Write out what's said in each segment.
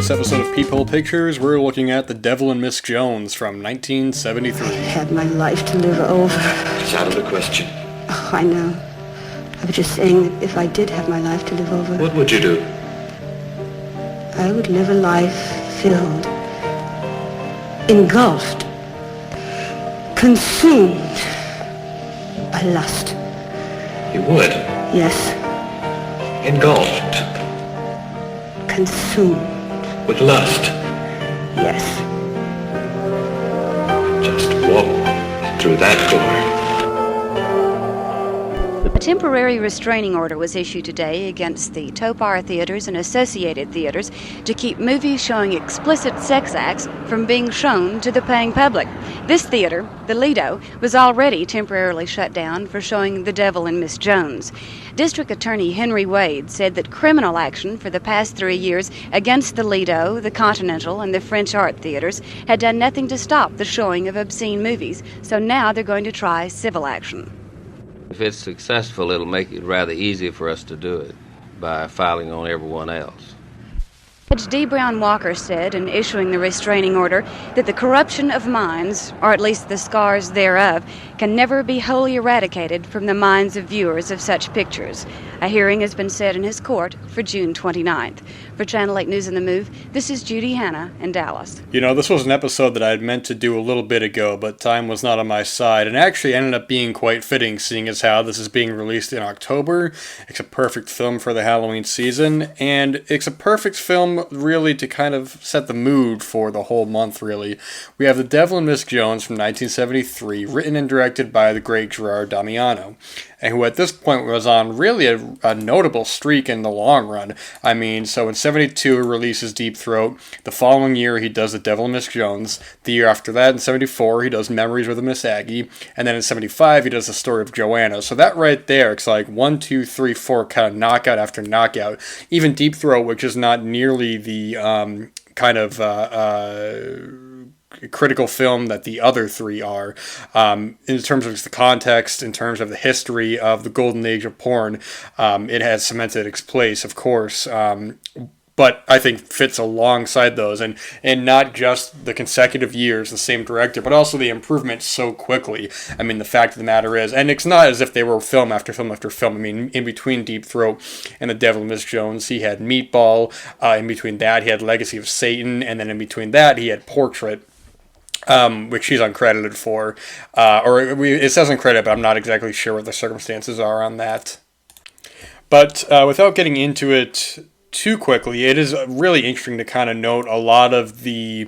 this episode of Peephole Pictures, we're looking at The Devil and Miss Jones from 1973. I had my life to live over. It's out of the question. Oh, I know. I was just saying that if I did have my life to live over... What would you do? I would live a life filled, engulfed, consumed by lust. You would? Yes. Engulfed? Consumed. With lust? Yes. Just walk through that door. A temporary restraining order was issued today against the Topar theaters and associated theaters to keep movies showing explicit sex acts from being shown to the paying public. This theater, the Lido, was already temporarily shut down for showing The Devil and Miss Jones. District Attorney Henry Wade said that criminal action for the past 3 years against the Lido, the Continental, and the French Art theaters had done nothing to stop the showing of obscene movies, so now they're going to try civil action. If it's successful, it'll make it rather easy for us to do it by filing on everyone else. Judge D. Brown Walker said in issuing the restraining order that the corruption of minds, or at least the scars thereof, can never be wholly eradicated from the minds of viewers of such pictures. A hearing has been set in his court for June 29th. For Channel 8 News on the Move, this is Judy Hanna in Dallas. You know, this was an episode that I had meant to do a little bit ago, but time was not on my side, and actually ended up being quite fitting, seeing as how this is being released in October. It's a perfect film for the Halloween season, and it's a perfect film really to kind of set the mood for the whole month, really. We have The Devil and Miss Jones from 1973, written and directed by the great Gerard Damiano, and who at this point was on really a notable streak in the long run. I mean, so in 72 he releases Deep Throat, the following year he does The Devil and Miss Jones, the year after that in 74 he does Memories with a Miss Aggie, and then in 75 he does The Story of Joanna. So that right there, it's like 1, 2, 3, 4 kind of knockout after knockout. Even Deep Throat, which is not nearly the critical film that the other three are, in terms of the context, in terms of the history of the golden age of porn. It has cemented its place, of course, but I think fits alongside those, and not just the consecutive years, the same director, but also the improvement so quickly. I mean, the fact of the matter is, and it's not as if they were film after film after film. I mean, in between Deep Throat and The Devil and Miss Jones, he had Meatball. In between that, he had Legacy of Satan, and then in between that, he had Portrait, which he's uncredited for. It says uncredited, but I'm not exactly sure what the circumstances are on that. But without getting into it too quickly, it is really interesting to kind of note a lot of the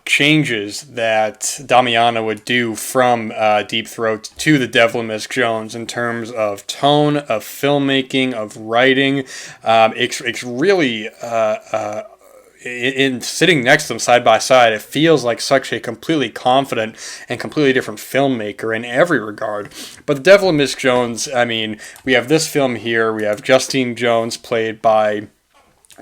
changes that Damiano would do from Deep Throat to The Devil and Miss Jones in terms of tone, of filmmaking, of writing. It's really... in sitting next to them side by side, it feels like such a completely confident and completely different filmmaker in every regard. But The Devil and Miss Jones, I mean, we have this film here, we have Justine Jones played by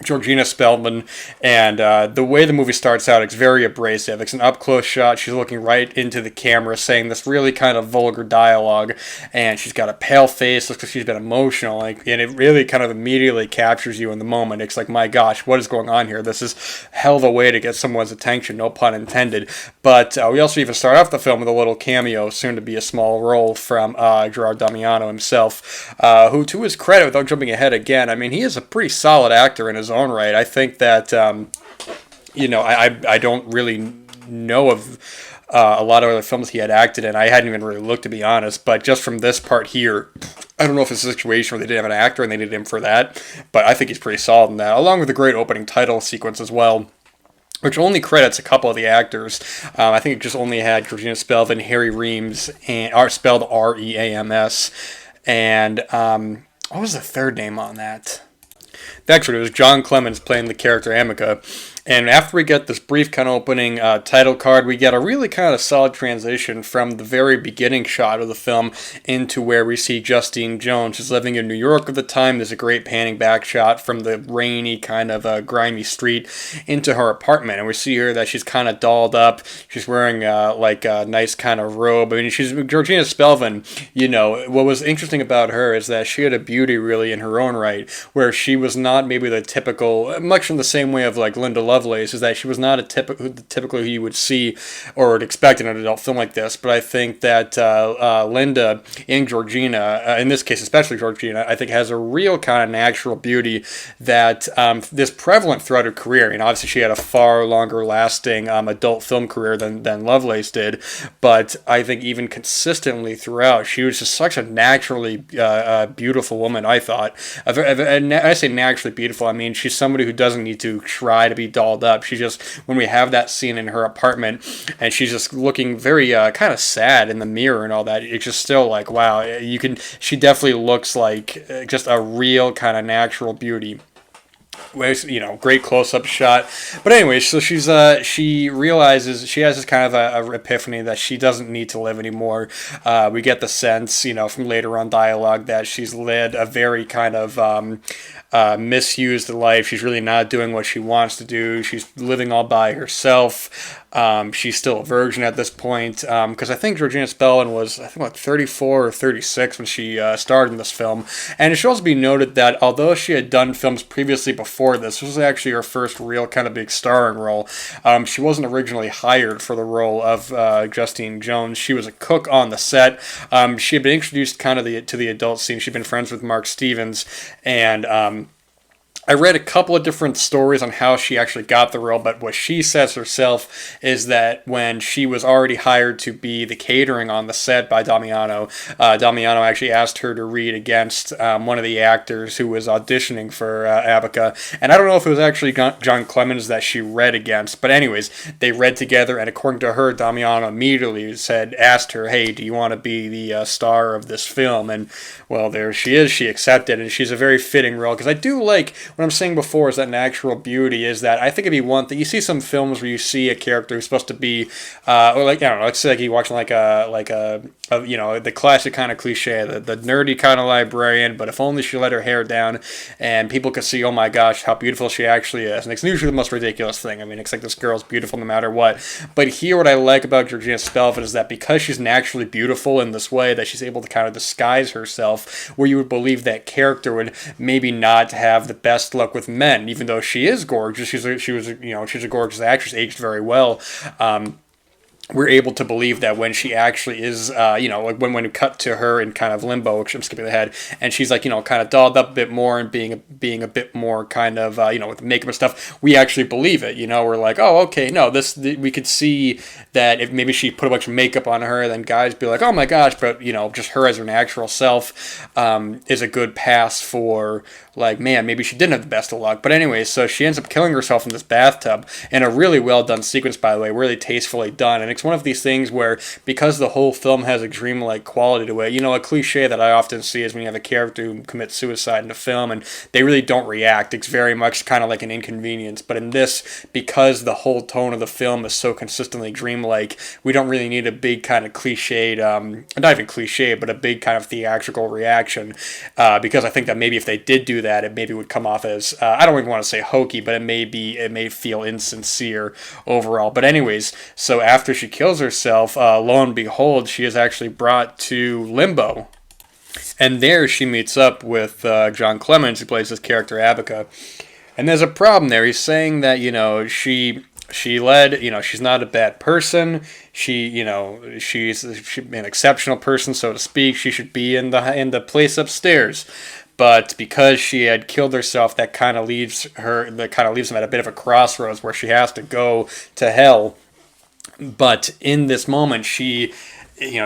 Georgina Spelvin, and the way the movie starts out, it's very abrasive. It's an up-close shot. She's looking right into the camera, saying this really kind of vulgar dialogue, and she's got a pale face, looks like she's been emotional, and it really kind of immediately captures you in the moment. It's like, my gosh, what is going on here? This is hell of a way to get someone's attention, no pun intended. But we also even start off the film with a little cameo, soon to be a small role, from Gerard Damiano himself, who, to his credit, without jumping ahead again, I mean, he is a pretty solid actor in his own right. I think that, I don't really know of a lot of other films he had acted in. I hadn't even really looked, to be honest, but just from this part here, I don't know if it's a situation where they didn't have an actor and they needed him for that, but I think he's pretty solid in that, along with the great opening title sequence as well, which only credits a couple of the actors. I think it just only had Georgina Spelvin, Harry Reems, and spelled R-E-A-M-S, and what was the third name on that? Actually, it was John Clemens playing the character Amica. And after we get this brief kind of opening title card, we get a really kind of solid transition from the very beginning shot of the film into where we see Justine Jones. She's living in New York at the time. There's a great panning back shot from the rainy kind of grimy street into her apartment. And we see her that she's kind of dolled up. She's wearing like a nice kind of robe. I mean, she's Georgina Spelvin. You know, what was interesting about her is that she had a beauty really in her own right, where she was not maybe the typical, much in the same way of like Linda Lovelace is that she was not typically who you would see or would expect in an adult film like this. But I think that Linda and Georgina, in this case especially Georgina, I think has a real kind of natural beauty that is prevalent throughout her career. Obviously she had a far longer lasting adult film career than Lovelace did, but I think even consistently throughout, she was just such a naturally beautiful woman, I thought. I say naturally beautiful, I mean she's somebody who doesn't need to try to be dolled up. She just, when we have that scene in her apartment and she's just looking very kind of sad in the mirror and all that, it's just still like, wow, she definitely looks like just a real kind of natural beauty. Great close-up shot. But anyway, so she realizes, she has this kind of a epiphany that she doesn't need to live anymore. We get the sense, from later on dialogue, that she's led a very kind of misused life. She's really not doing what she wants to do. She's living all by herself. She's still a virgin at this point, because I think Georgina Spelvin was, 34 or 36 when she starred in this film. And it should also be noted that although she had done films previously before this was actually her first real kind of big starring role. She wasn't originally hired for the role of Justine Jones. She was a cook on the set. She had been introduced kind of to the adult scene. She'd been friends with Marc Stevens, and I read a couple of different stories on how she actually got the role, but what she says herself is that when she was already hired to be the catering on the set by Damiano, Damiano actually asked her to read against one of the actors who was auditioning for Abaca. And I don't know if it was actually John Clemens that she read against, but anyways, they read together, and according to her, Damiano immediately asked her, hey, do you want to be the star of this film? And, well, there she is. She accepted, and she's a very fitting role, because I do like, what I'm saying before is that natural beauty is that I think it'd be one thing. You see some films where you see a character who's supposed to be, or like, I don't know, let's say like you're watching like a the classic kind of cliche, the nerdy kind of librarian, but if only she let her hair down and people could see, oh my gosh, how beautiful she actually is. And it's usually the most ridiculous thing. I mean, it's like this girl's beautiful no matter what. But here, what I like about Georgina Spelvin is that because she's naturally beautiful in this way, that she's able to kind of disguise herself, where you would believe that character would maybe not have the best luck with men, even though she is gorgeous. She's a gorgeous actress, aged very well. We're able to believe that when she actually is, like when we cut to her in kind of limbo, which I'm skipping ahead, and she's like, kind of dolled up a bit more and being a bit more kind of, with makeup and stuff, we actually believe it. We're like, oh, okay, no, we could see that if maybe she put a bunch of makeup on her, then guys be like, oh my gosh, but just her as her natural self is a good pass for, like, man, maybe she didn't have the best of luck. But anyway, so she ends up killing herself in this bathtub, in a really well done sequence, by the way, really tastefully done. And it's one of these things where, because the whole film has a dream-like quality to it, a cliche that I often see is when you have a character who commits suicide in a film and they really don't react. It's very much kind of like an inconvenience. But in this, because the whole tone of the film is so consistently dreamlike, we don't really need a big kind of cliched, not even cliche, but a big kind of theatrical reaction. Because I think that maybe if they did do that, it maybe would come off as, I don't even want to say hokey, but it may feel insincere overall. But anyways, so after she kills herself, lo and behold, she is actually brought to limbo. And there she meets up with John Clemens, who plays this character Abaca. And there's a problem there. He's saying that, she led, she's not a bad person. She's an exceptional person, so to speak. She should be in the place upstairs. But because she had killed herself, that kind of leaves him at a bit of a crossroads where she has to go to hell. But in this moment, she's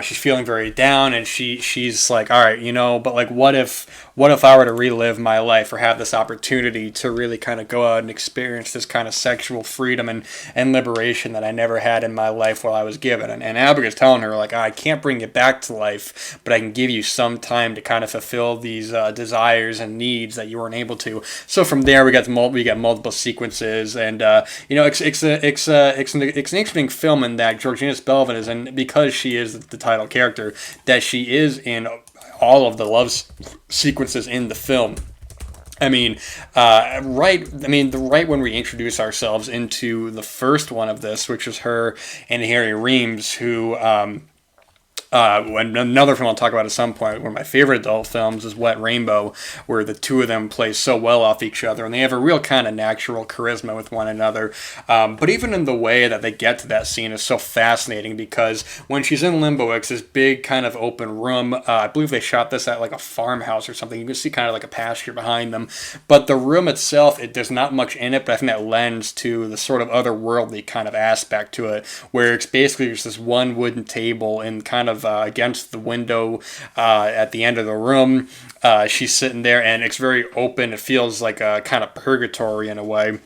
feeling very down, and she's like, all right, but like, what if I were to relive my life or have this opportunity to really kind of go out and experience this kind of sexual freedom and liberation that I never had in my life while I was given? And Abigail's telling her, like, I can't bring you back to life, but I can give you some time to kind of fulfill these desires and needs that you weren't able to. So from there, we got multiple sequences, and it's an interesting film in that Georgina Spelvin is, and because she is the title character, that she is in all of the love sequences in the film. I mean, right when we introduce ourselves into the first one of this, which is her and Harry Reems, who When another film I'll talk about at some point, one of my favorite adult films is Wet Rainbow, where the two of them play so well off each other, and they have a real kind of natural charisma with one another. But even in the way that they get to that scene is so fascinating, because when she's in limbo, it's this big kind of open room. I believe they shot this at like a farmhouse or something. You can see kind of like a pasture behind them. But the room itself, there's not much in it, but I think that lends to the sort of otherworldly kind of aspect to it, where it's basically just this one wooden table and kind of against the window at the end of the room. She's sitting there, and it's very open. It feels like a kind of purgatory in a way.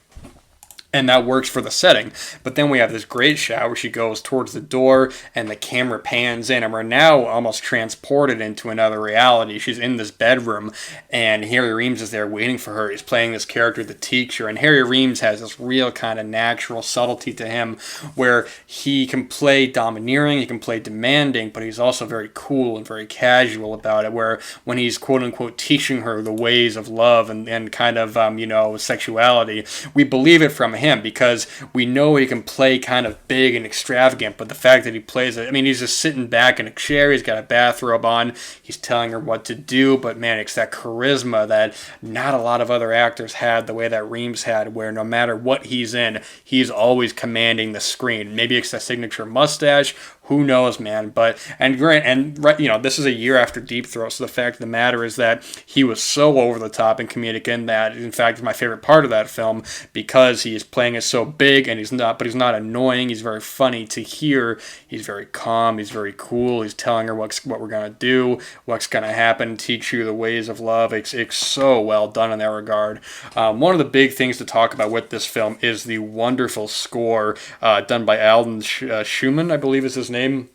And that works for the setting. But then we have this great shot where she goes towards the door and the camera pans in, and we're now almost transported into another reality. She's in this bedroom, and Harry Reems is there waiting for her. He's playing this character, the teacher, and Harry Reems has this real kind of natural subtlety to him where he can play domineering, he can play demanding, but he's also very cool and very casual about it, where when he's quote-unquote teaching her the ways of love and kind of, sexuality, we believe it from him, because we know he can play kind of big and extravagant, but the fact that he plays it, I mean, he's just sitting back in a chair, he's got a bathrobe on, he's telling her what to do, but man, it's that charisma that not a lot of other actors had the way that Reems had, where no matter what he's in, he's always commanding the screen. Maybe it's that signature mustache, who knows, man? But this is a year after Deep Throat, so the fact of the matter is that he was so over the top and comedic in that. In fact, it's my favorite part of that film, because he is playing it so big, and he's not annoying. He's very funny to hear. He's very calm. He's very cool. He's telling her what we're gonna do, what's gonna happen, teach you the ways of love. It's so well done in that regard. One of the big things to talk about with this film is the wonderful score done by Alden Schumann, I believe is his name,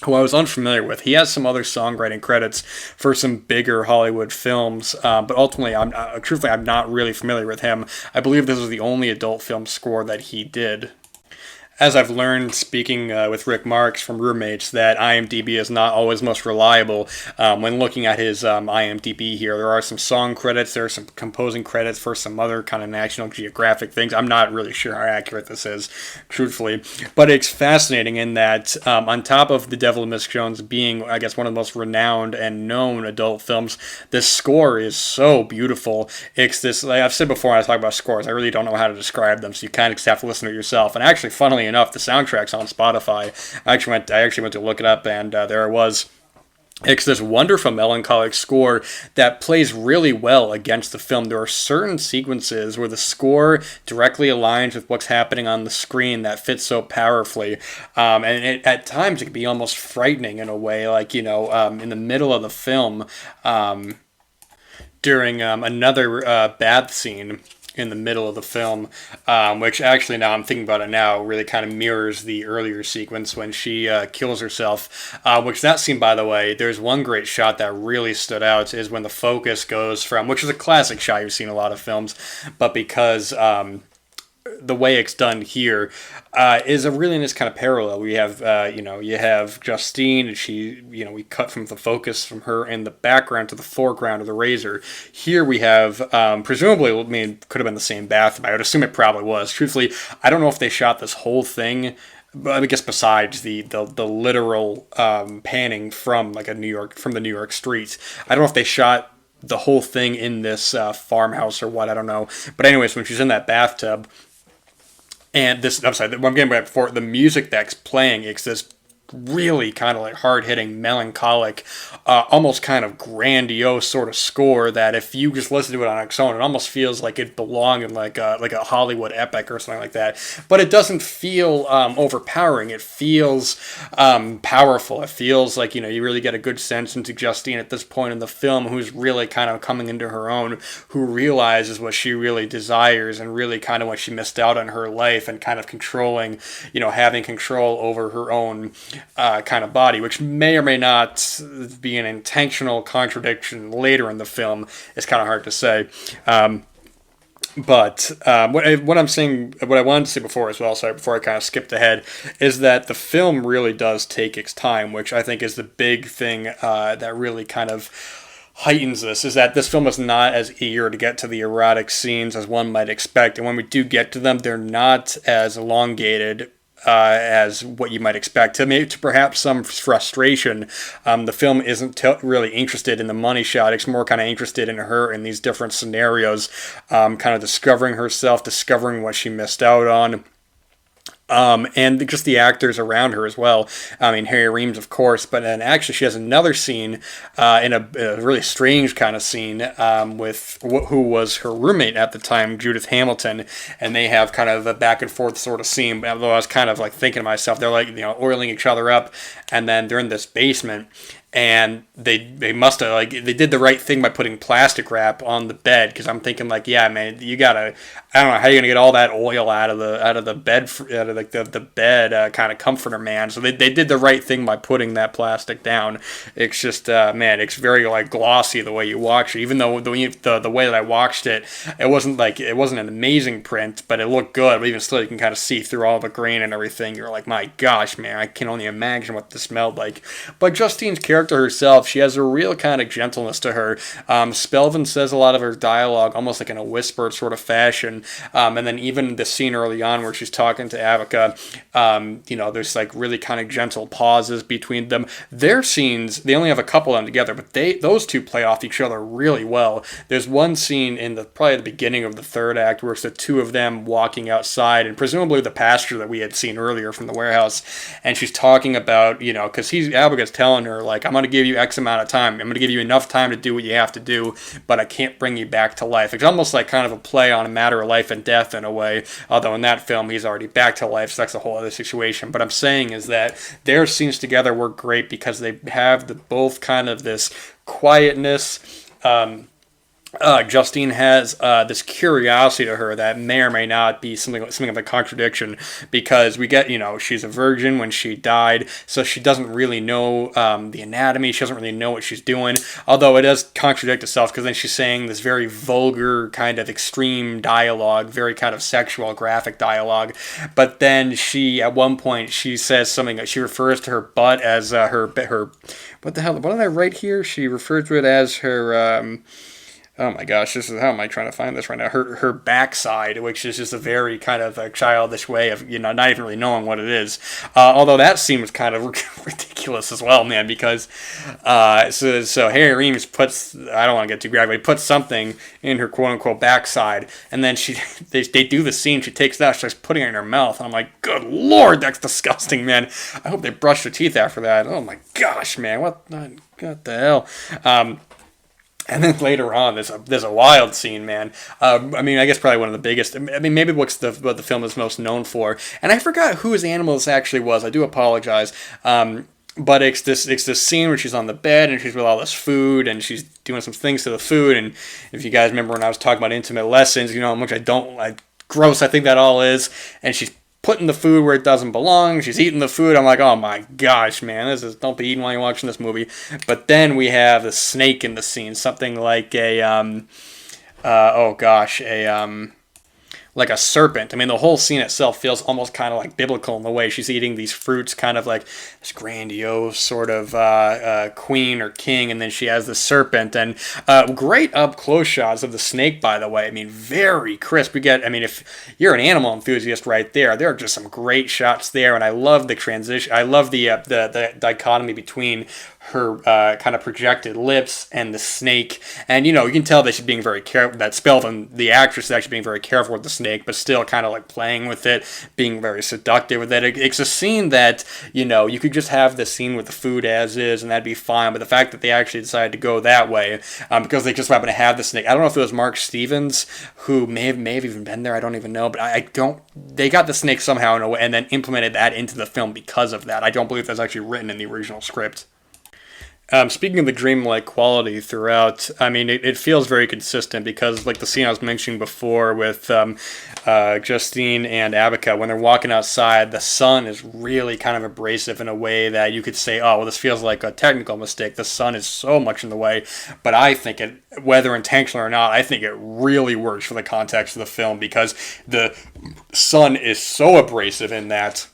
who I was unfamiliar with. He has some other songwriting credits for some bigger Hollywood films, but ultimately, I'm not really familiar with him. I believe this was the only adult film score that he did. As I've learned speaking with Rick Marks from Roommates, that IMDb is not always most reliable. When looking at his IMDb here, there are some song credits, there are some composing credits for some other kind of National Geographic things. I'm not really sure how accurate this is, truthfully. But it's fascinating in that on top of The Devil and Miss Jones being, I guess, one of the most renowned and known adult films, this score is so beautiful. It's this, like I've said before when I talk about scores, I really don't know how to describe them, so you kind of just have to listen to it yourself. And actually, funnily enough, the soundtrack's on Spotify. I actually went to look it up, and there it was. It's this wonderful melancholic score that plays really well against the film. There are certain sequences where the score directly aligns with what's happening on the screen that fits so powerfully. At times it can be almost frightening in a way, like, in the middle of the film, during another bath scene in the middle of the film, which actually, now I'm thinking about it now, really kind of mirrors the earlier sequence when she kills herself, which that scene, by the way, there's one great shot that really stood out, is when the focus goes from, which is a classic shot you've seen in a lot of films, but because the way it's done here is a really nice kind of parallel. We have, you have Justine, and she, we cut from the focus from her in the background to the foreground of the razor. Here we have, presumably, could have been the same bathroom. I would assume it probably was. Truthfully, I don't know if they shot this whole thing, but I guess besides the literal panning from the New York streets, I don't know if they shot the whole thing in this farmhouse or what. I don't know. But anyways, when she's in that bathtub. And this, I'm sorry, what I'm getting back before, the music that's playing, it's this really kind of like hard-hitting, melancholic, almost kind of grandiose sort of score that if you just listen to it on its own, it almost feels like it belonged in like a Hollywood epic or something like that. But it doesn't feel overpowering. It feels powerful. It feels like, you really get a good sense into Justine at this point in the film, who's really kind of coming into her own, who realizes what she really desires and really kind of what she missed out on her life, and kind of controlling, having control over her own kind of body, which may or may not be an intentional contradiction later in the film. It's kind of hard to say. But what I'm saying, what I wanted to say before as well, sorry, before I kind of skipped ahead, is that the film really does take its time, which I think is the big thing that really kind of heightens this, is that this film is not as eager to get to the erotic scenes as one might expect. And when we do get to them, they're not as elongated as what you might expect. To perhaps some frustration, the film isn't really interested in the money shot. It's more kind of interested in her in these different scenarios, kind of discovering herself, discovering what she missed out on. And just the actors around her as well. I mean, Harry Reems, of course, but then actually she has another scene in a really strange kind of scene with who was her roommate at the time, Judith Hamilton, and they have kind of a back and forth sort of scene. But although I was kind of like thinking to myself, they're like, oiling each other up, and then they're in this basement. And they must have, like, they did the right thing by putting plastic wrap on the bed, because I'm thinking, like, yeah, man, you gotta, I don't know how you're gonna get all that oil out of the bed, out of like the bed kind of comforter, man. So they did the right thing by putting that plastic down. It's just man, it's very like glossy the way you watch it. Even though the way that I watched it, it wasn't an amazing print, but it looked good. But even still, you can kind of see through all the grain and everything. You're like, my gosh, man, I can only imagine what this smelled like. But Justine's character herself, she has a real kind of gentleness to her. Spelvin says a lot of her dialogue almost like in a whispered sort of fashion, and then even the scene early on where she's talking to Abaca, there's like really kind of gentle pauses between them. Their scenes, they only have a couple of them together, but those two play off each other really well. There's one scene in probably the beginning of the third act where it's the two of them walking outside, and presumably the pasture that we had seen earlier from the warehouse, and she's talking about, because Abaca's telling her, like, I'm going to give you X amount of time. I'm going to give you enough time to do what you have to do, but I can't bring you back to life. It's almost like kind of a play on a matter of life and death in a way, although in that film he's already back to life, so that's a whole other situation. But I'm saying is that their scenes together work great because they have both kind of this quietness. Justine has this curiosity to her that may or may not be something of a contradiction, because we get, she's a virgin when she died, so she doesn't really know the anatomy, she doesn't really know what she's doing, although it does contradict itself, because then she's saying this very vulgar kind of extreme dialogue, very kind of sexual graphic dialogue, but then at one point she says something, she refers to her butt as her what the hell, what did I write here? She refers to it as her oh my gosh, how am I trying to find this right now? Her backside, which is just a very kind of a childish way of, not even really knowing what it is. Although that scene was kind of ridiculous as well, man, because so Harry Reems puts, I don't want to get too graphic, but he puts something in her quote-unquote backside, and then they do the scene, she takes that, she starts putting it in her mouth, and I'm like, good lord, that's disgusting, man. I hope they brush their teeth after that. Oh my gosh, man, what the hell? And then later on, there's a wild scene, man. I guess probably one of the biggest. Maybe what the film is most known for. And I forgot whose animal this actually was. I do apologize. But it's this scene where she's on the bed and she's with all this food and she's doing some things to the food. And if you guys remember when I was talking about intimate lessons, how much gross I think that all is. And she's putting the food where it doesn't belong. She's eating the food. I'm like, oh my gosh, man, don't be eating while you're watching this movie. But then we have the snake in the scene, something like like a serpent. The whole scene itself feels almost kind of like biblical in the way she's eating these fruits, kind of like this grandiose sort of queen or king, and then she has the serpent, and great up close shots of the snake, by the way. Very crisp. If you're an animal enthusiast right there are just some great shots there, and I love the transition. I love the dichotomy between her kind of projected lips and the snake, and you can tell that she's being very careful, that Spelvin, the actress, is actually being very careful with the snake, but still kind of like playing with it, being very seductive with it. It's a scene that, you could just have the scene with the food as is and that'd be fine, but the fact that they actually decided to go that way, because they just happened to have the snake, I don't know if it was Marc Stevens who may have even been there, I don't even know, but they got the snake somehow in a way and then implemented that into the film because of that. I don't believe that's actually written in the original script. Speaking of the dreamlike quality throughout, it feels very consistent because, like the scene I was mentioning before with Justine and Abaca, when they're walking outside, the sun is really kind of abrasive in a way that you could say, oh, well, this feels like a technical mistake. The sun is so much in the way, but I think it, whether intentional or not, I think it really works for the context of the film because the sun is so abrasive in that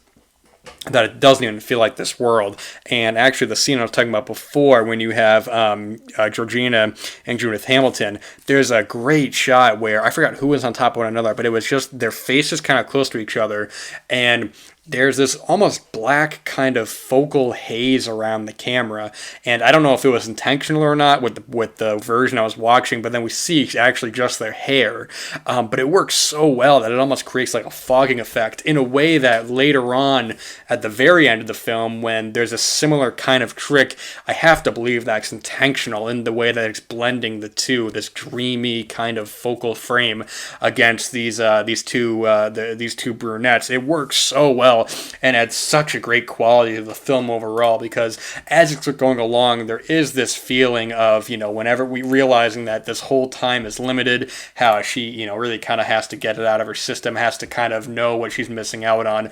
that it doesn't even feel like this world. And actually, the scene I was talking about before, when you have Georgina and Judith Hamilton, there's a great shot where I forgot who was on top of one another, but it was just their faces kind of close to each other, and there's this almost black kind of focal haze around the camera, and I don't know if it was intentional or not with the version I was watching, but then we see actually just their hair, but it works so well that it almost creates like a fogging effect in a way that later on at the very end of the film, when there's a similar kind of trick, I have to believe that's intentional in the way that it's blending the two, this dreamy kind of focal frame against these two brunettes. It works so well and adds such a great quality to the film overall, because as it's going along, there is this feeling of, whenever we realizing that this whole time is limited, how she, really kind of has to get it out of her system, has to kind of know what she's missing out on.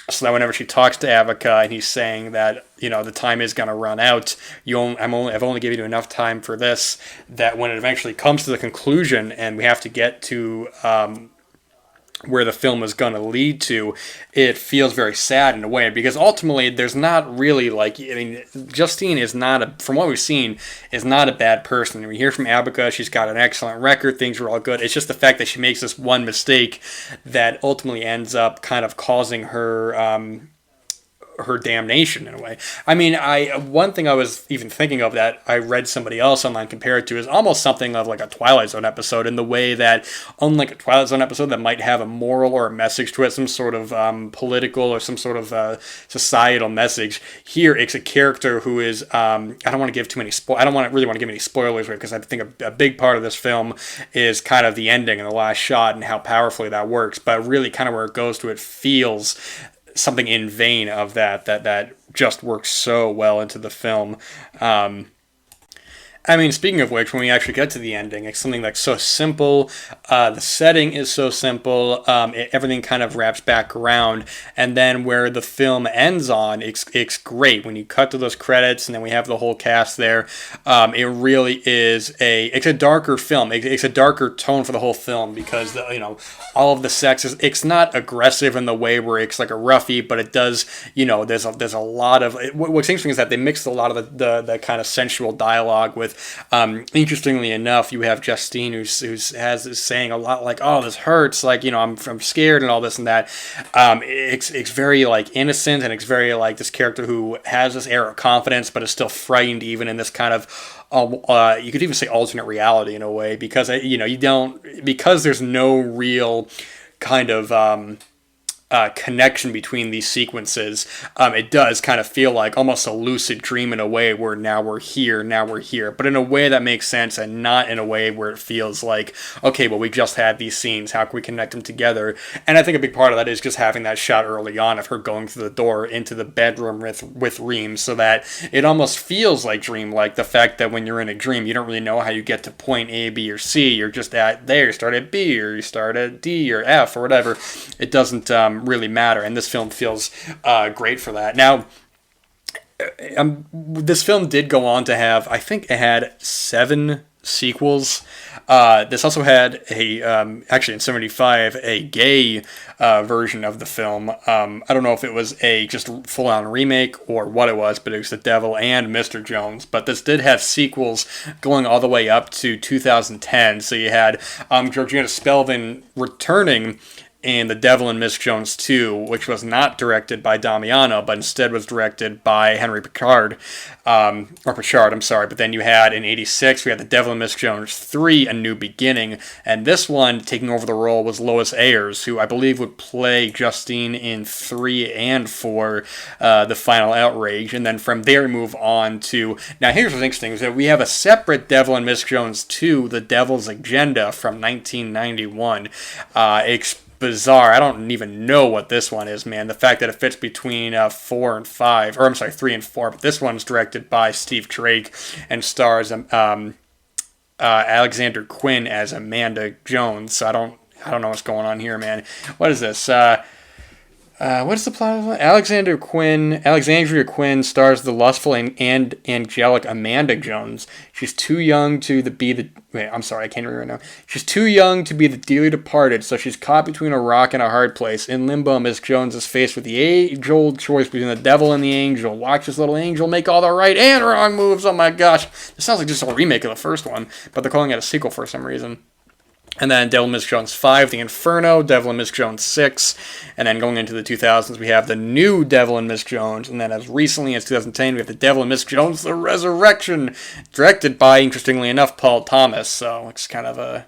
So that whenever she talks to Abaca and he's saying that, the time is going to run out, I've only given you enough time for this, that when it eventually comes to the conclusion and we have to get to where the film is going to lead to, it feels very sad in a way, because ultimately there's not really Justine is not, from what we've seen, is not a bad person. We hear from Abaca, she's got an excellent record, things are all good. It's just the fact that she makes this one mistake that ultimately ends up kind of causing her damnation in a way. I mean, one thing I was even thinking of that I read somebody else online compare it to is almost something of like a Twilight Zone episode, in the way that, unlike a Twilight Zone episode that might have a moral or a message to it, some sort of political or some sort of societal message, here it's a character who is I don't want to give too many I don't really want to give any spoilers, because I think a big part of this film is kind of the ending and the last shot and how powerfully that works, but really kind of where it goes to, it feels something in vein of that just works so well into the film. I mean, speaking of which, when we actually get to the ending, it's something that's so simple. The setting is so simple. Everything kind of wraps back around. And then where the film ends on, it's great. When you cut to those credits and then we have the whole cast there, it really is it's a darker film. It's a darker tone for the whole film, because, all of the sex it's not aggressive in the way where it's like a roughie, but it does, there's a lot of, what's interesting is that they mixed a lot of the kind of sensual dialogue with, interestingly enough, you have Justine who's saying a lot like, oh, this hurts, like, I'm scared and all this and that. It's very like innocent, and it's very like this character who has this air of confidence but is still frightened even in this kind of you could even say alternate reality in a way, because because there's no real kind of connection between these sequences. It does kind of feel like almost a lucid dream in a way, where now we're here, but in a way that makes sense, and not in a way where it feels like, okay, well, we just had these scenes, how can we connect them together? And I think a big part of that is just having that shot early on of her going through the door into the bedroom with Reems, so that it almost feels like dream-like. The fact that when you're in a dream, you don't really know how you get to point A, B, or C. You're just at there, you start at B, or you start at D, or F, or whatever. It doesn't really matter, and this film feels great for that. Now, this film did go on to have, I think it had 7 sequels. This also had actually in 1975, a gay version of the film. I don't know if it was a just full-on remake or what it was, but it was The Devil and Mr. Jones. But this did have sequels going all the way up to 2010. So you had Georgina Spelvin returning in The Devil and Miss Jones 2, which was not directed by Damiano, but instead was directed by Henry Picard, or Pritchard, I'm sorry. But then you had, in 1986, we had The Devil and Miss Jones 3, A New Beginning, and this one, taking over the role, was Lois Ayers, who I believe would play Justine in 3 and 4, The Final Outrage, and then from there move on to, now here's what's interesting, is that we have a separate Devil and Miss Jones 2, The Devil's Agenda, from 1991, bizarre. I don't even know what this one is, man. The fact that it fits between 4 and 5, or I'm sorry, 3 and 4. But this one's directed by Steve Drake and stars Alexander Quinn as Amanda Jones. So I don't know what's going on here, man. What is this? What is the plot of it? Alexandria Quinn stars the lustful and angelic Amanda Jones. She's too young to be the. Wait, I'm sorry, I can't remember right now. She's too young to be the dearly departed, so she's caught between a rock and a hard place. In limbo, Miss Jones is faced with the age-old choice between the devil and the angel. Watch this little angel make all the right and wrong moves. Oh my gosh, this sounds like just a remake of the first one, but they're calling it a sequel for some reason. And then Devil and Miss Jones 5, The Inferno, Devil and Miss Jones 6, and then going into the 2000s, we have the new Devil and Miss Jones, and then as recently as 2010, we have the Devil and Miss Jones, The Resurrection, directed by, interestingly enough, Paul Thomas, so it's kind of a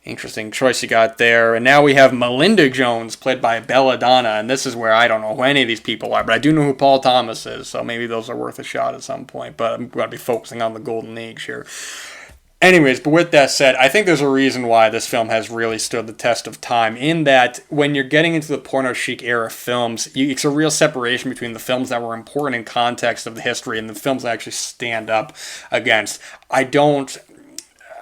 interesting choice you got there. And now we have Melinda Jones, played by Belladonna, and this is where I don't know who any of these people are, but I do know who Paul Thomas is, so maybe those are worth a shot at some point, but I'm going to be focusing on the Golden Age here. Anyways, but with that said, I think there's a reason why this film has really stood the test of time, in that when you're getting into the porno chic era films, it's a real separation between the films that were important in context of the history and the films that actually stand up against.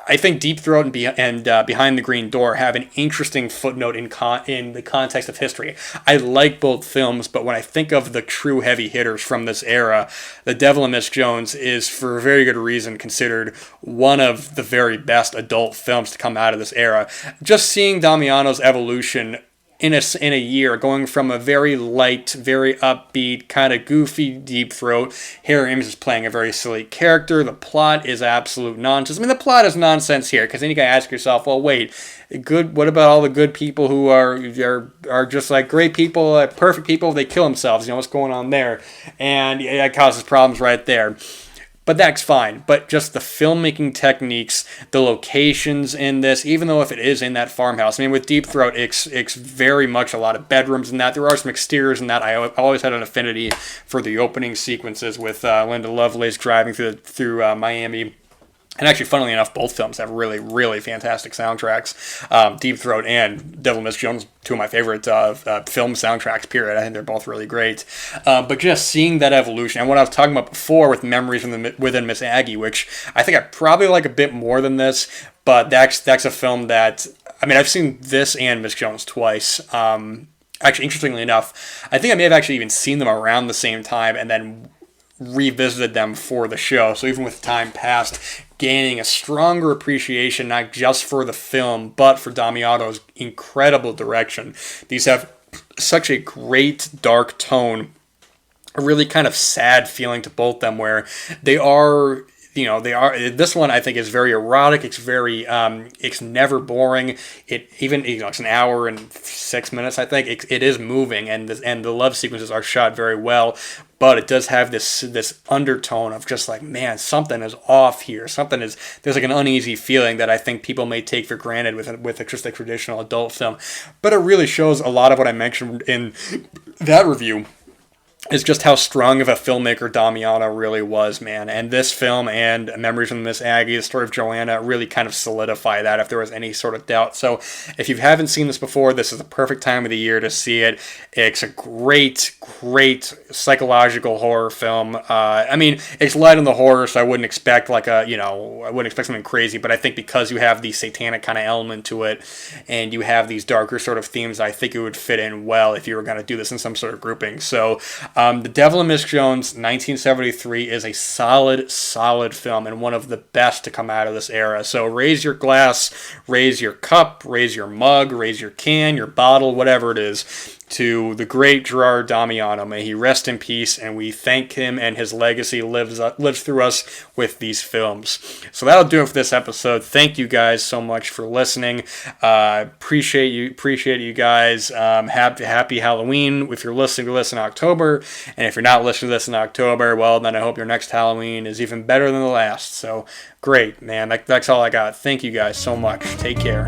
I think Deep Throat and Behind the Green Door have an interesting footnote in the context of history. I like both films, but when I think of the true heavy hitters from this era, The Devil and Miss Jones is, for a very good reason, considered one of the very best adult films to come out of this era. Just seeing Damiano's evolution in a year, going from a very light, very upbeat, kind of goofy Deep Throat. Harry Reems is playing a very silly character. The plot is absolute nonsense. I mean, the plot is nonsense here, because then you gotta ask yourself, well, wait, what about all the good people who are just like great people, like perfect people? They kill themselves. You know what's going on there, and that causes problems right there. But that's fine. But just the filmmaking techniques, the locations in this, even though if it is in that farmhouse, I mean, with Deep Throat, it's very much a lot of bedrooms in that. There are some exteriors in that. I always had an affinity for the opening sequences with Linda Lovelace driving through Miami. And actually, funnily enough, both films have really, really fantastic soundtracks. Deep Throat and Devil Miss Jones, two of my favorite film soundtracks, period. I think they're both really great. But just seeing that evolution, and what I was talking about before with Memories Within Miss Aggie, which I think I probably like a bit more than this, but that's a film that, I mean, I've seen this and Miss Jones twice. Actually, interestingly enough, I think I may have actually even seen them around the same time and then revisited them for the show. So even with time passed, gaining a stronger appreciation, not just for the film, but for Damiano's incredible direction. These have such a great dark tone, a really kind of sad feeling to both them, where they are, this one I think is very erotic. It's very, it's never boring. It's an hour and 6 minutes, I think. It is moving, and the love sequences are shot very well. But it does have this undertone of just like, man, something is off here. There's like an uneasy feeling that I think people may take for granted with just a traditional adult film. But it really shows a lot of what I mentioned in that review, is just how strong of a filmmaker Damiano really was, man. And this film and Memories of Miss Aggie, the story of Joanna, really kind of solidify that if there was any sort of doubt. So if you haven't seen this before, this is the perfect time of the year to see it. It's a great, great psychological horror film. I mean, it's light on the horror, so I wouldn't expect I wouldn't expect something crazy, but I think because you have the satanic kind of element to it, and you have these darker sort of themes, I think it would fit in well if you were going to do this in some sort of grouping. So The Devil and Miss Jones, 1973, is a solid film and one of the best to come out of this era. So raise your glass, raise your cup, raise your mug, raise your can, your bottle, whatever it is, to the great Gerard Damiano. May he rest in peace, and we thank him, and his legacy lives through us with these films. So that'll do it for this episode. Thank you guys so much for listening. Appreciate you guys. Happy Halloween. If you're listening to this in October, and if you're not listening to this in October, well, then I hope your next Halloween is even better than the last. So great, man. That's all I got. Thank you guys so much. Take care.